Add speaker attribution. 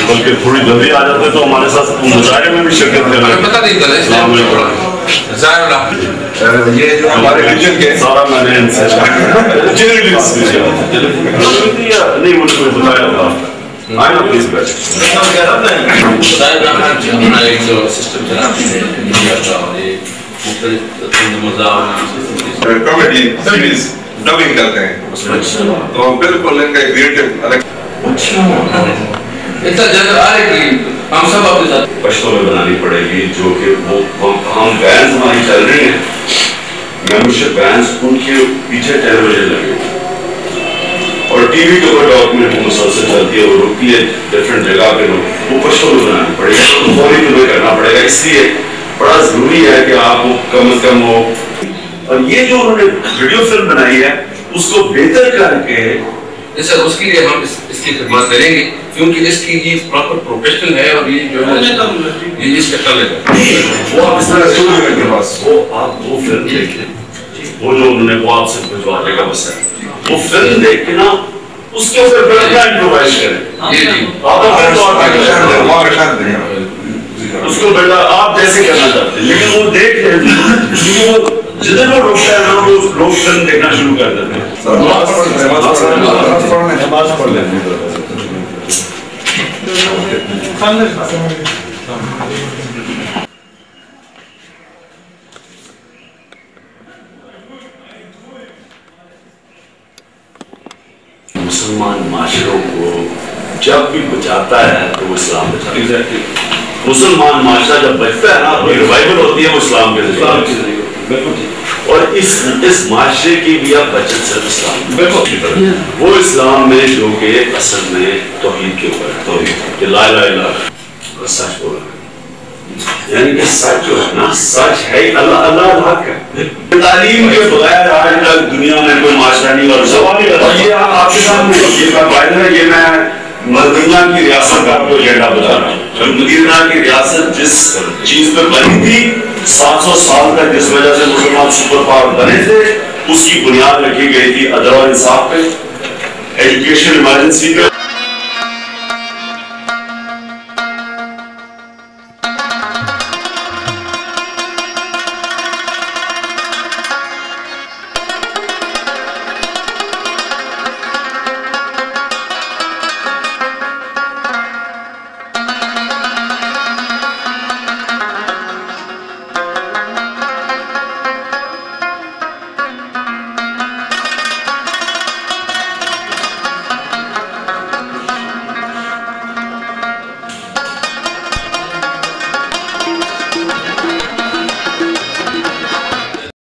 Speaker 1: बल्कि थोड़ी जल्दी आ जाते तो हमारे साथ मुजाहरे में भी शिरकत करना
Speaker 2: पता नहीं चला ये जो हमारे रीजन के
Speaker 1: सारा मैंने इनसे नहीं मुझे बताया था आए ना प्लीज बैठ
Speaker 3: एक जो सिस्टम चलाते हैं मीडिया का और ये मुख्तलिफ
Speaker 2: कॉमेडी सीरीज डबिंग करते हैं तो बिल्कुल इनका क्रिएटिव अलग
Speaker 3: इतना जल्द आ रही कि हम सब अपने साथ
Speaker 1: पश्तो में बनानी पड़ेगी जो कि वो हम बैंस हमारी चल रही हैं मेंबरशिप बैंस उनके पीछे टेलीविजन लगे और टीवी के ऊपर डॉक्यूमेंट मुसलसल चलती है वो रुकती है डिफरेंट जगह पे वो पश्तो में बनानी पड़ेगी तो फौरी तुम्हें करना पड़ेगा इसलिए बड़ा जरूरी है कि आप कम से कम हो और ये जो उन्होंने वीडियो फिल्म बनाई है उसको बेहतर करके
Speaker 3: सर उसके लिए हम इसकी खिदमत करेंगे क्योंकि इसकी ये प्रॉपर प्रोफेशनल है और ये जो है ये इसका कल है
Speaker 1: वो आप इस तरह स्टूडियो के पास वो आप वो फिल्म देखें वो जो उन्होंने वो आपसे भिजवा देगा बस है वो फिल्म देख के ना उसके ऊपर बड़ा इम्प्रोवाइज करें
Speaker 3: जी जी
Speaker 1: उसको बेटा आप जैसे करना चाहते हैं लेकिन वो देख लें जिधर वो रोकता है ना वो लोग फिल्म देखना शुरू कर देते हैं नमाज पढ़ लें मुसलमान माशरों को जब भी बचाता है तो वो इस्लाम बचाता है मुसलमान माशरा जब बचता है ना तो रिवाइवल होती है वो इस्लाम के जरिए और इस माशरे की भी आप बचत सिर्फ इस्लाम वो इस्लाम में जो कि असल में तौहीद के ऊपर है कि ला इलाहा इल्लल्लाह सच बोलना यानी कि सच जो है ना सच है अल्लाह अल्लाह हक है तालीम के बगैर आज तक दुनिया में कोई माशरा नहीं और सवाल ही और ये आपके सामने ये फायदा है ये मैं मदीना की रियासत का आपको एजेंडा बता रहा हूँ मदीना की रियासत जिस चीज पे बनी थी 700 साल तक जिस वजह से मुसलमान सुपर पावर बने थे उसकी बुनियाद रखी गई थी अदल और इंसाफ पे एजुकेशन इमरजेंसी पे